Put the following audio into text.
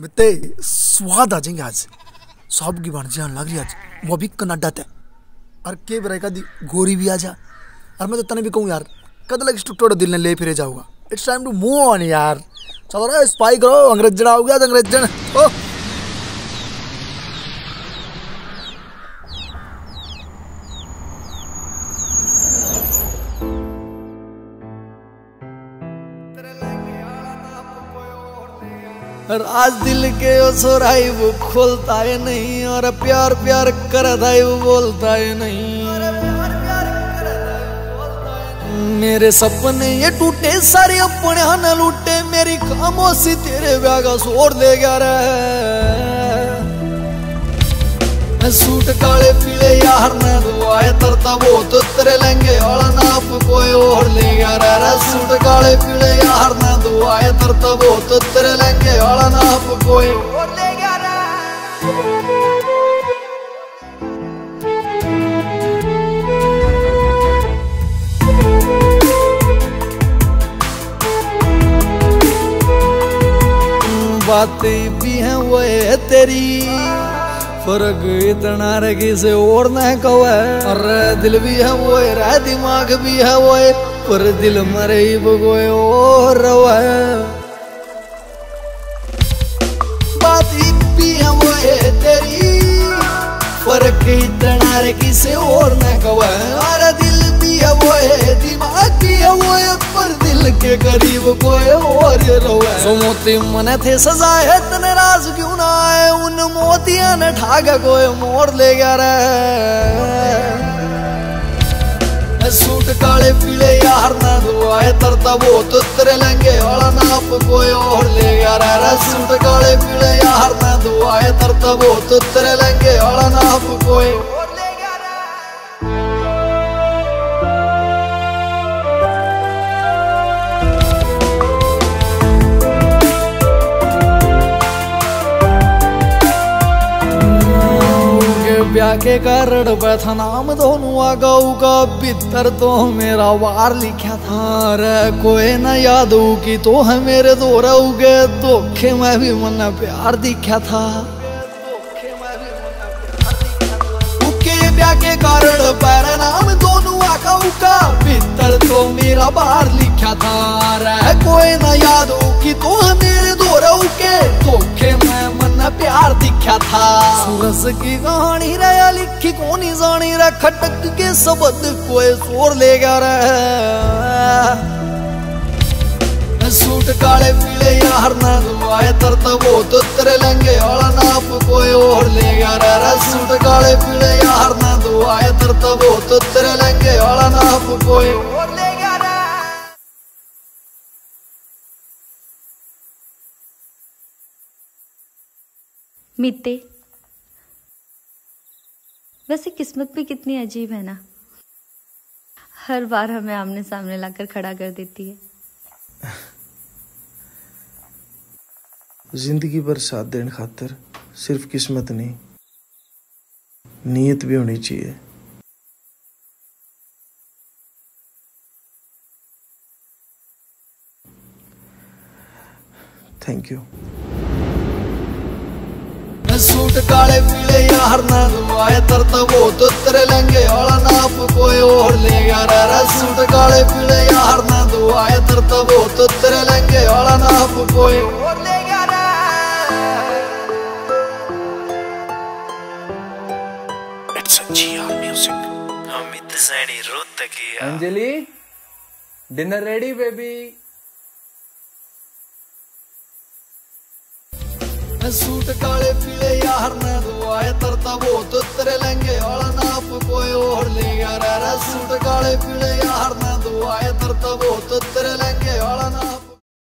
मित्ते स्वाद आ जाएंगे आज। सब की बन जान लग रही आज, वो भी कनाडा ते और के बरे का गोरी भी आ जा। और मैं तो तने भी कहूँ यार, कद लग स्टूटोड़ दिल ने ले फिरे जाऊंगा। It's time to move on यार। चलो रे स्पाई करो, अंग्रेजन आ गया अंग्रेजन। ओ और आज दिल के ओ सोराई वो खोलता है नहीं, और प्यार प्यार करता है वो बोलता है नहीं। मेरे सपने ये टूटे सारे अपने न लूटे, मेरी खामोशी तेरे ब्याह का सोर ले गया रे। सूट काले पीले यार ने दुआए तरता वो तो तेरे लहंगे वाला नाप कोई और ले गया रे। सूट काले पीले यार ने दुआए तरता वो तो तेरे लहंगे वाला नाप कोई और ले गया रे। बातें भी हैं वो है तेरी, फर्क इतना रे किसे और न कवे। और दिल भी है वो है, दिमाग भी है वो है, पर दिल मरे कोई और रवे। बात भी है वो है तेरी, फर्क इतना रे किसे और न कवे। और दिल भी है वो है, दिमाग भी है वो है, पर दिल के करीब कोई और रवे। सो मोती मने थे सजाए तने राज क्यों ना आए, उन मोतिया ने ठागा कोई मोर ले गया रे। सूट काले पीले यार ना दुआए तरता वो तो तेरे लहंगे वाला नाप कोई और ले गया रे। सूट काले पीले यार ना दुआए तरता वो तो तेरे लहंगे वाला नाप कोई और ले गया रे। ब्याह के कारण बैठा नाम दोनों आगाऊ का भीतर तो मेरा वार लिखा था रे। कोई न याद हो कि तो है मेरे दो रहोगे, धोखे में भी मन प्यार दिखा था। ब्याह के कारण पैर नाम दोनों आगाऊ का भीतर तो मेरा वार लिखा था रे। कोई न याद हो कि तो है मेरे दो रहोगे, धोखे में मन प्यार दिखा था। सूरज की कहानी रहा लिखी कोनी जानी रे, खटक के शब्द कोई शोर ले गया रे। सूट काले पीले यार ना दुआए तरता वो तो तेरे लहंगे वाला नाप कोई और ले गया रे। सूट काले पीले यार ना दुआए तरता वो तो तेरे लहंगे वाला नाप कोई और ले गया रे। मित्ते, वैसे किस्मत भी कितनी अजीब है ना, हर बार हमें आमने सामने लाकर खड़ा कर देती है। जिंदगी भर साथ देने खातर सिर्फ किस्मत नहीं, नीयत भी होनी चाहिए। Thank you. सूट काले पीले यार ना दुआए तरता वो तो तेरे लहंगे वाला नाप कोई और ले गया रे। सूट काले पीले यार ना दुआए तरता वो तो तेरे लहंगे वाला नाप कोई और ले गया रे। It's GR music, Amit Saini Rohatkiya. Anjali, dinner ready baby. Suit काले पीले यार ना दुआए तरता वो तो तेरे लहंगे वाला नाप कोई और ले गया रे। सूट काले पीले